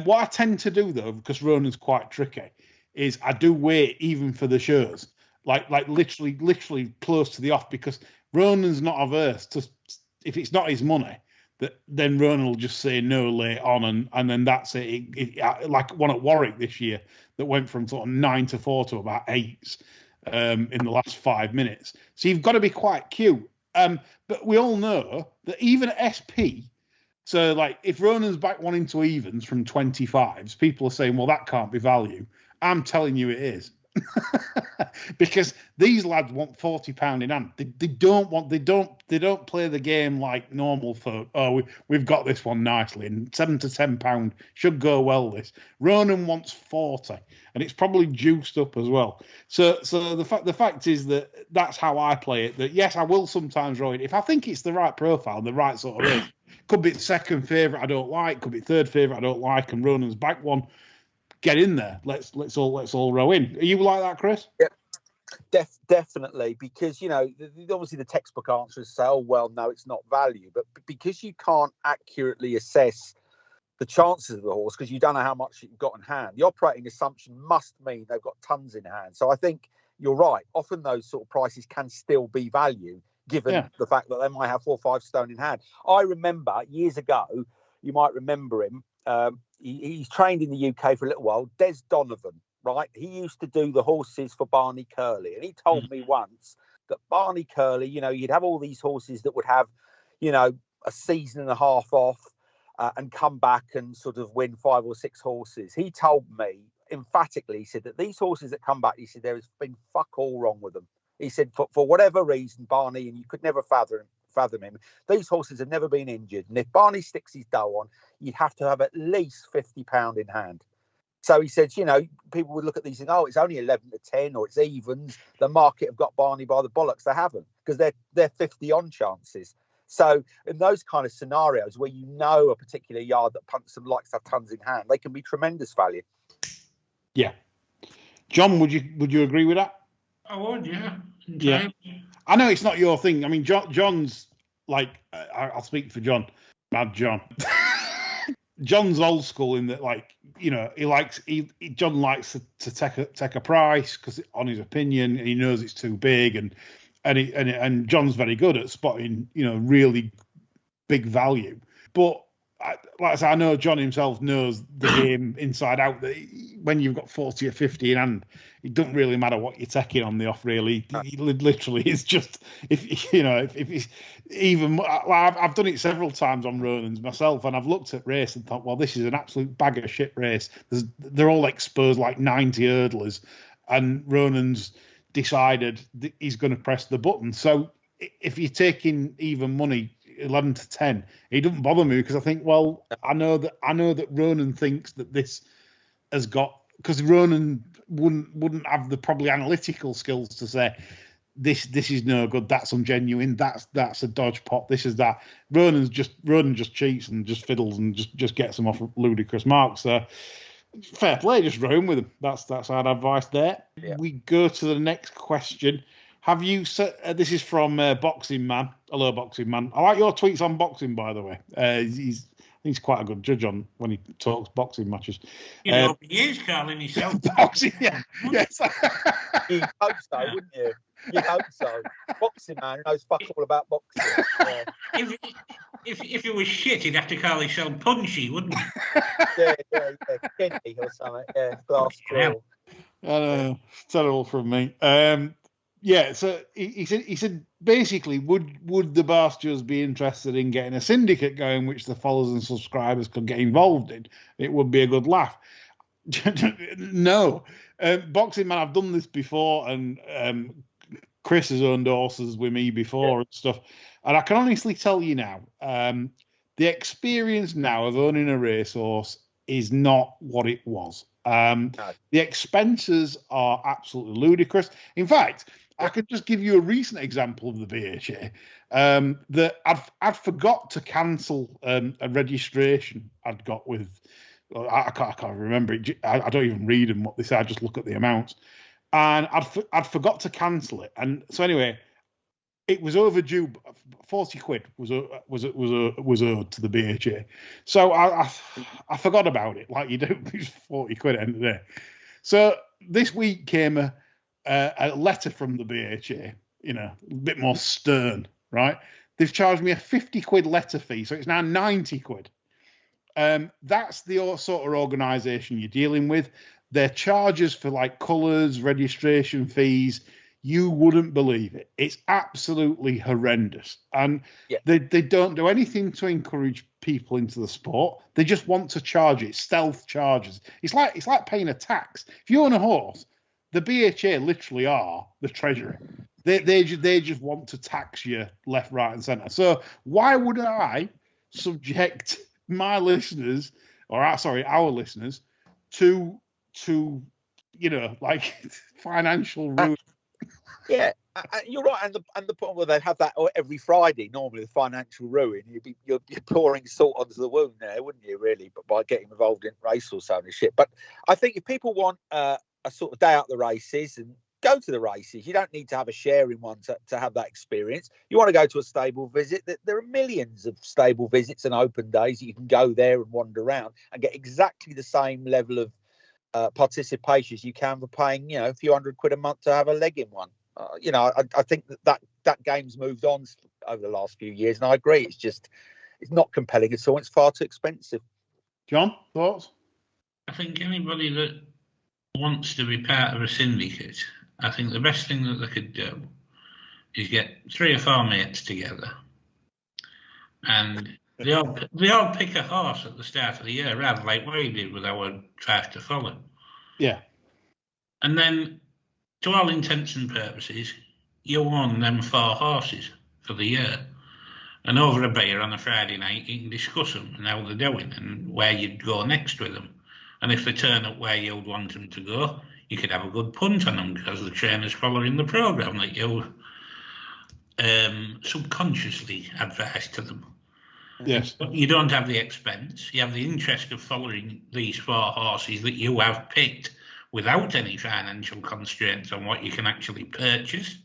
What I tend to do though, because Ronan's quite tricky, is I do wait even for the shows, like literally close to the off, because Ronan's not averse to, if it's not his money, then Ronan will just say no late on, and then that's it. Like one at Warwick this year that went from sort of 9-4 to about 8 in the last 5 minutes. So you've got to be quite cute. But we all know that even at SP, so like if Ronan's back one into evens from 25s, people are saying, well, that can't be value. I'm telling you it is. Because these lads want £40 in hand. They don't play the game like normal folk. Oh, we've got this one nicely, and £7 to £10 should go well. This Ronan wants 40, and it's probably juiced up as well. So the fact is that's how I play it. That yes, I will sometimes roll it if I think it's the right profile, the right sort of age. Could be second favourite I don't like, could be third favourite I don't like, and Ronan's back one. Get in there. Let's all row in. Are you like that, Chris? Yeah, definitely. Because obviously the textbook answer is say, oh well, no, it's not value. But because you can't accurately assess the chances of the horse because you don't know how much you've got in hand, the operating assumption must mean they've got tons in hand. So I think you're right. Often those sort of prices can still be value given the fact that they might have 4 or 5 stone in hand. I remember years ago, you might remember him. He's trained in the UK for a little while. Des Donovan, right? He used to do the horses for Barney Curley, and he told me once that Barney Curley, you'd have all these horses that would have, a season and a half off and come back and sort of win 5 or 6 horses. He told me emphatically, he said that these horses that come back, he said there has been fuck all wrong with them. He said for whatever reason, Barney, and you could never fathom him, these horses have never been injured, and if Barney sticks his dough on, you'd have to have at least £50 in hand. So he said, people would look at these and oh, it's only 11 to 10 or it's evens. The market have got Barney by the bollocks. They haven't, because they're 50 on chances. So in those kind of scenarios where a particular yard that punts some likes to have tons in hand, they can be tremendous value. Yeah, John, would you agree with that? I would, yeah. Yeah. I know it's not your thing. I mean, John's like, I'll speak for John, Mad John. John's old school in that, like, John likes to take a price because on his opinion, and he knows it's too big, and John's very good at spotting, really big value. But like I said, I know John himself knows the game inside out. That when you've got 40 or 50 in hand, it doesn't really matter what you're taking on the off. Really, literally, it's just if it's even. I've done it several times on Ronan's myself, and I've looked at race and thought, well, this is an absolute bag of shit race. They're all exposed like 90 hurdlers, and Ronan's decided that he's going to press the button. So if you're taking even money, 11 to 10, it doesn't bother me, because I think, well, I know that Ronan thinks that this has got, because Ronan wouldn't have the probably analytical skills to say this is no good, that's ungenuine, that's a dodge pot, this is that. Ronan just cheats and just fiddles and just gets them off ludicrous marks. So fair play, just run with him. That's our advice there. Yeah. We go to the next question. Have you? This is from Boxing Man. Hello, Boxing Man. I like your tweets on boxing, by the way. He's quite a good judge on when he talks boxing matches. You know, he is calling himself boxing. Yeah, yes. You'd hope so, wouldn't you? You'd hope so. Boxing Man knows fuck all about boxing. Yeah. If it was shit, he'd have to call himself Punchy, wouldn't he? Yeah. Kenny or something. Yeah, glass claw. Terrible from me. Yeah, so he said basically, would the Barsters be interested in getting a syndicate going, which the followers and subscribers could get involved in? It would be a good laugh. No, Boxing Man, I've done this before, and Chris has owned horses with me before and stuff, and I can honestly tell you now, the experience now of owning a racehorse is not what it was. The expenses are absolutely ludicrous. In fact, I could just give you a recent example of the BHA. That I'd forgot to cancel a registration I'd got with. I can't remember it. I don't even read them what they say. I just look at the amounts, and I'd forgot to cancel it. And so anyway, it was overdue. 40 quid was owed to the BHA. So I forgot about it, like you do. It was 40 quid at the end of the day. So this week came a letter from the BHA, a bit more stern, right? They've charged me a 50 quid letter fee, so it's now 90 quid. That's the sort of organisation you're dealing with. Their charges for like colours, registration fees, you wouldn't believe it. It's absolutely horrendous. And they don't do anything to encourage people into the sport. They just want to charge it, stealth charges. It's like paying a tax. If you own a horse, the BHA literally are the treasury. They just want to tax you left, right, and centre. So why would I subject my listeners, our listeners, to like financial ruin? Yeah, you're right, and the point where they have that every Friday, normally the financial ruin, you're pouring salt onto the wound there, wouldn't you? Really, but by getting involved in racehorse ownership. But I think if people want a sort of day out the races and go to the races, you don't need to have a share in one to have that experience. You want to go to a stable visit, there are millions of stable visits and open days. You can go there and wander around and get exactly the same level of participation as you can for paying, a few £100 a month to have a leg in one. I think that game's moved on over the last few years, and I agree. It's not compelling at all. It's far too expensive. John, thoughts? I think anybody that wants to be part of a syndicate, I think the best thing that they could do is get 3 or 4 mates together, and they all pick a horse at the start of the year, rather like we did with our Drive to Follow. Yeah. And then, to all intents and purposes, you own them 4 horses for the year. And over a beer on a Friday night, you can discuss them and how they're doing and where you'd go next with them. And if they turn up where you'd want them to go, you could have a good punt on them because the trainer's following the programme that you subconsciously advised to them. Yes. But you don't have the expense. You have the interest of following these 4 horses that you have picked without any financial constraints on what you can actually purchase.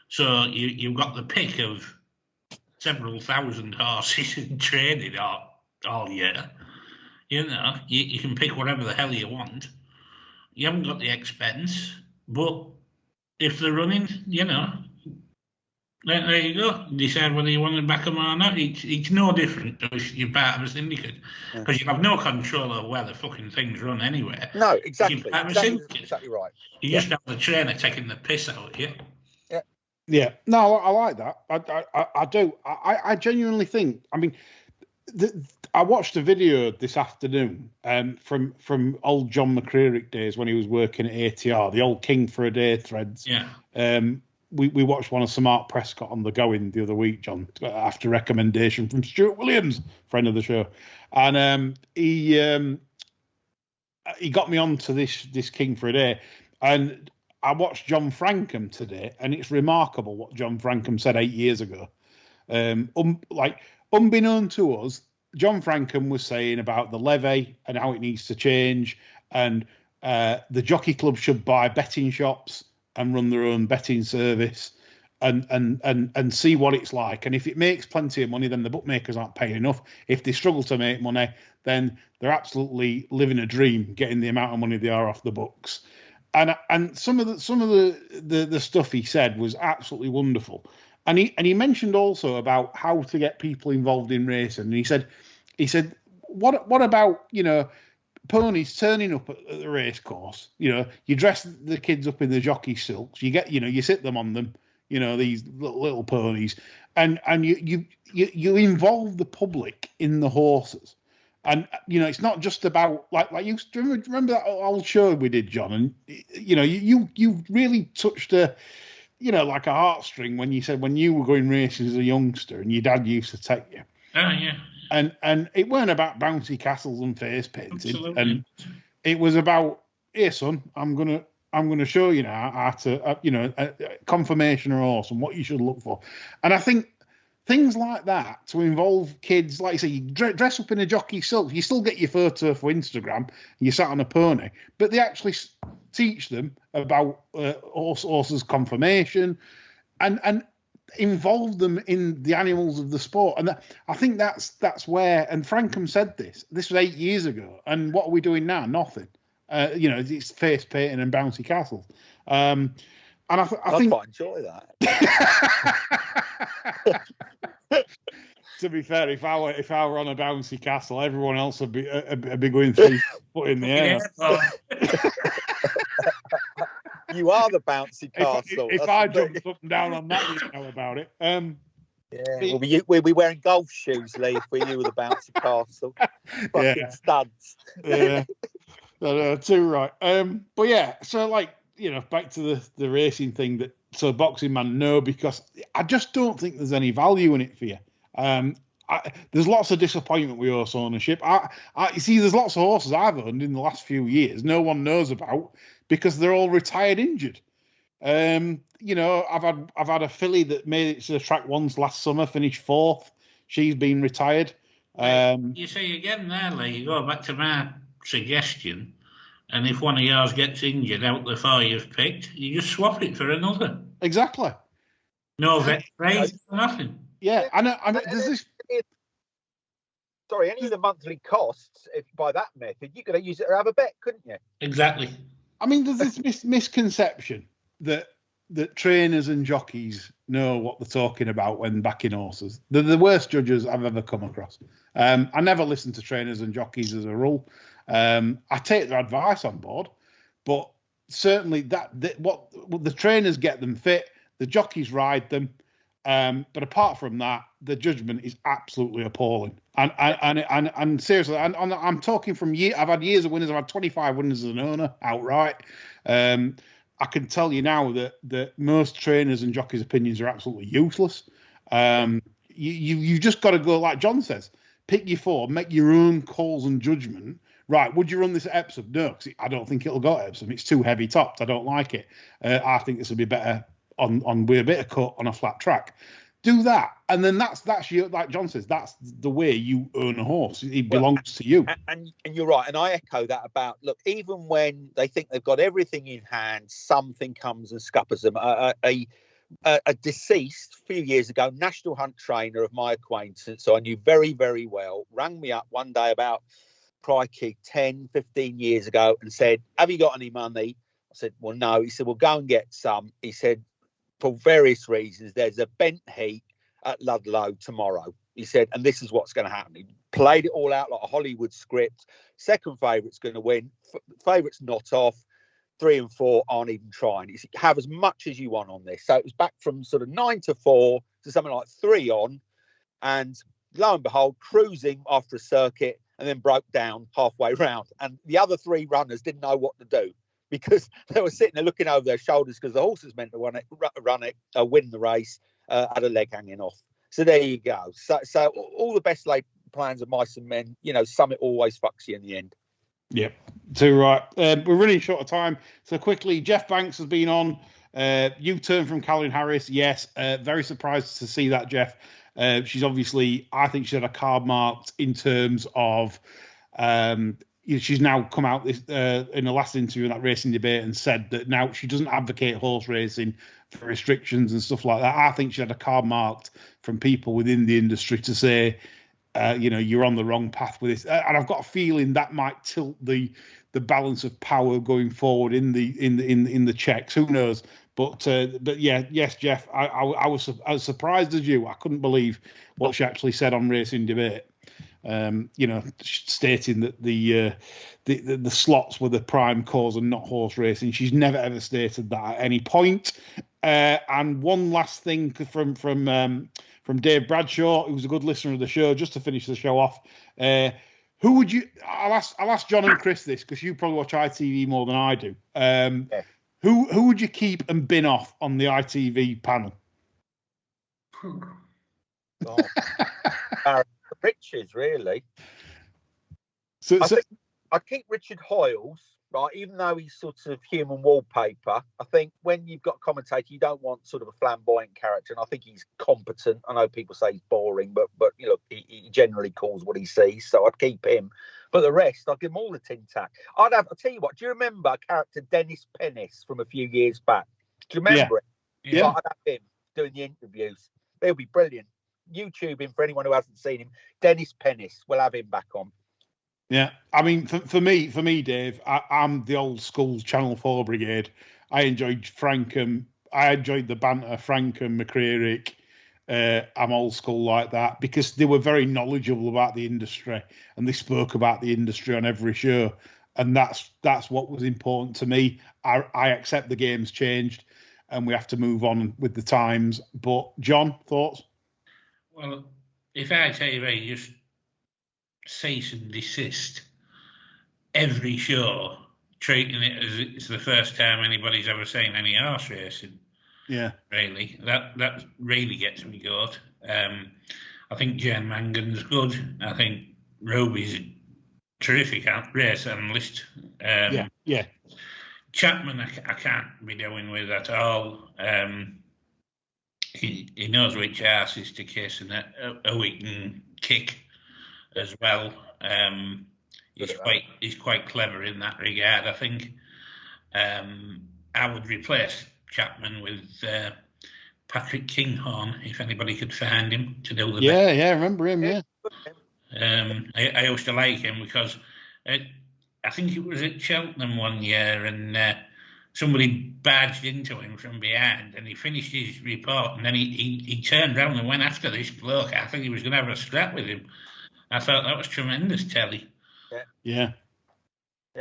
So you've got the pick of several thousand horses in training all year. You can pick whatever the hell you want. You haven't got the expense, but if they're running, There you go. Decide whether you want to back them or not. It's no different to if you're part of a syndicate, because you have no control over where the fucking things run anyway. No, exactly. You're part of a syndicate. Exactly right. You just have the trainer taking the piss out of you. Yeah, no, I like that. I do. I genuinely think. I mean, I watched a video this afternoon from old John McCreerick days when he was working at ATR, the old King for a Day threads. Yeah. We watched one of Sir Mark Prescott on the Going the other week, John, after recommendation from Stuart Williams, friend of the show, and he got me onto this King for a Day, and I watched John Frankham today, and it's remarkable what John Frankham said 8 years ago. Unbeknown to us, John Frankham was saying about the levy and how it needs to change, and the Jockey Club should buy betting shops and run their own betting service and see what it's like. And if it makes plenty of money, then the bookmakers aren't paying enough. If they struggle to make money, then they're absolutely living a dream, getting the amount of money they are off the books. And some of the stuff he said was absolutely wonderful. And he mentioned also about how to get people involved in racing. And he said, what about, ponies turning up at the race course? You dress the kids up in the jockey silks. You get, you sit them on them, these little ponies, and you involve the public in the horses. And it's not just about like you remember that old show we did, John, and you really touched like a heartstring when you said when you were going racing as a youngster and your dad used to take you. Oh yeah. And it weren't about bouncy castles and face painting. Absolutely. And it was about, hey son, I'm gonna show you now how to a confirmation or horse and what you should look for. And I think things like that to involve kids, like you say, you dress up in a jockey silk, you still get your photo for Instagram, and you sat on a pony, but they actually teach them about horses confirmation and involve them in the animals of the sport. And I think that's where, and Frankham said this was 8 years ago, and what are we doing now? Nothing. It's face painting and bouncy castles. And I think quite enjoy that. To be fair, if I were on a bouncy castle, everyone else would be going 3 foot in the air. You are the bouncy castle. If I jumped up and down on that, you'd know about it. We'll be wearing golf shoes, Lee, if we were the bouncy castle. Fucking studs. Yeah, too right. But yeah, so back to the racing thing that. So Boxing Man, no, because I just don't think there's any value in it for you. There's lots of disappointment with horse ownership. You see, there's lots of horses I've owned in the last few years no one knows about because they're all retired injured. I've had a filly that made it to the track once last summer, finished 4th. She's been retired. You see again there, Lee, you go back to my suggestion. And if one of yours gets injured out the 4 you've picked, you just swap it for another. Exactly. No vet trade, nothing. Yeah, I know. There's this. Sorry, any of the monthly costs, if by that method, you could use it to have a bet, couldn't you? Exactly. I mean, there's this misconception that trainers and jockeys know what they're talking about when backing horses. They're the worst judges I've ever come across. I never listen to trainers and jockeys as a rule. I take their advice on board, but certainly what the trainers get them fit, the jockeys ride them, but apart from that, the judgment is absolutely appalling. And seriously, I'm talking from I've had years of winners. I've had 25 winners as an owner outright. I can tell you now that most trainers and jockeys' opinions are absolutely useless. You just got to go like John says, pick your form, make your own calls and judgment. Right, would you run this at Epsom? No, because I don't think it'll go at Epsom. It's too heavy topped. I don't like it. I think this will be better on with a bit of cut on a flat track. Do that, and then that's you. Like John says, that's the way you own a horse. It belongs to you. And you're right. And I echo that about, look, even when they think they've got everything in hand, something comes and scuppers them. A deceased, a few years ago, national hunt trainer of my acquaintance, so I knew very, very well, rang me up one day about, crikey, 10, 15 years ago and said, have you got any money? I said, well, no. He said, well, go and get some. He said, for various reasons, there's a bent heat at Ludlow tomorrow. He said, and this is what's going to happen. He played it all out like a Hollywood script. Second favourite's going to win. Favourite's not off. 3 and 4 aren't even trying. He said, have as much as you want on this. So it was back from sort of 9 to 4 to something like 3 on. And lo and behold, cruising after a circuit and then broke down halfway round. And the other 3 runners didn't know what to do because they were sitting there looking over their shoulders because the horses meant to win the race, had a leg hanging off. So there you go. So all the best laid plans of mice and men, Summit always fucks you in the end. Yep, too right. We're running short of time. So quickly, Jeff Banks has been on. U-turn from Calvin Harris. Yes, very surprised to see that, Jeff. She's obviously, I think she had a card marked in terms of, she's now come out this, in the last interview in that racing debate and said that now she doesn't advocate horse racing for restrictions and stuff like that. I think she had a card marked from people within the industry to say, you're on the wrong path with this. And I've got a feeling that might tilt the balance of power going forward in the checks. Who knows? But yeah, yes, Jeff, I was as surprised as you. I couldn't believe what she actually said on Racing Debate. Stating that the slots were the prime cause and not horse racing. She's never ever stated that at any point. And one last thing from Dave Bradshaw, who was a good listener of the show, just to finish the show off. Who would you? I'll ask John and Chris this because you probably watch ITV more than I do. Yeah. Who would you keep and bin off on the ITV panel? Richards, really. I keep Richard Hoyles, right? Even though he's sort of human wallpaper, I think when you've got a commentator, you don't want sort of a flamboyant character. And I think he's competent. I know people say he's boring, but he generally calls what he sees. So I'd keep him. But the rest, I'd give them all the tin tack. I'll tell you what, do you remember a character, Dennis Pennis, from a few years back? Do you remember it? Yeah. I'd have him doing the interviews. They'll be brilliant. YouTube him for anyone who hasn't seen him. Dennis Pennis, we'll have him back on. Yeah, I mean, for me, Dave, I'm the old school Channel 4 brigade. I enjoyed Frankham. I enjoyed the banter, Frankham, McCrearick. I'm old school like that because they were very knowledgeable about the industry and they spoke about the industry on every show. And that's what was important to me. I accept the game's changed and we have to move on with the times. But John, thoughts? Well, if ITV just cease and desist every show, treating it as it's the first time anybody's ever seen any horse racing, really, that really gets me good. I think Jen Mangan's good. I think Roby's a terrific race analyst. Chapman, I can't be doing with at all. He knows which asses to kiss and who he can kick as well. He's quite clever in that regard. I think I would replace Chapman with Patrick Kinghorn if anybody could find him to do the best. Yeah, I remember him. Yeah. I used to like him because I think it was at Cheltenham one year and somebody barged into him from behind and he finished his report and then he turned round and went after this bloke. I think he was going to have a scrap with him. I thought that was tremendous, Telly. Yeah.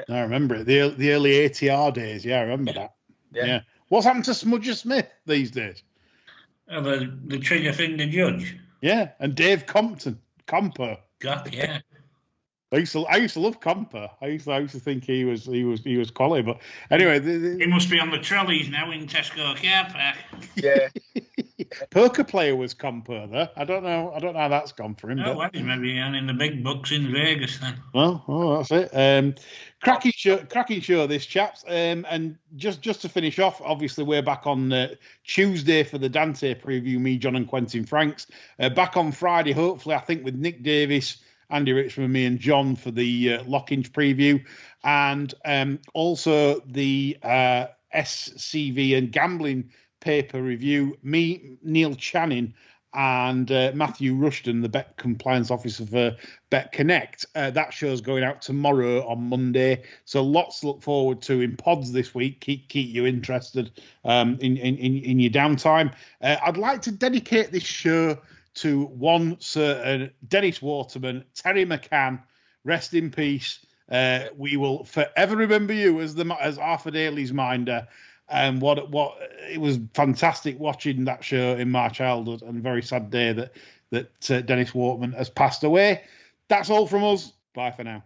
I remember it. The early ATR days. Yeah, I remember that. Yeah. What's happened to Smudger Smith these days? Oh, the trigger finger judge. Yeah, and Dave Comper. God, yeah. I used to love Comper. I used to think he was quality, but anyway, he must be on the trolleys now in Tesco car park. Yeah. Poker player was Comper though. I don't know how that's gone for him. Oh, well, he's maybe in the big bucks in Vegas then. Well, that's it. Cracking show this, chaps. And just to finish off, obviously we're back on Tuesday for the Dante preview. Me, John, and Quentin Franks. Back on Friday, hopefully, I think with Nick Davis, Andy Richmond, me and John for the Lockinge preview, and also the SCV and gambling paper review. Me, Neil Channing, and Matthew Rushton, the Bet Compliance Officer for Bet Connect. That show's going out tomorrow on Monday, so lots to look forward to in pods this week. Keep you interested in your downtime. I'd like to dedicate this show to one certain Dennis Waterman, Terry McCann. Rest in peace. We will forever remember you as Arthur Daly's minder. And what it was fantastic watching that show in my childhood, and a very sad day that Dennis Waterman has passed away. That's all from us. Bye for now.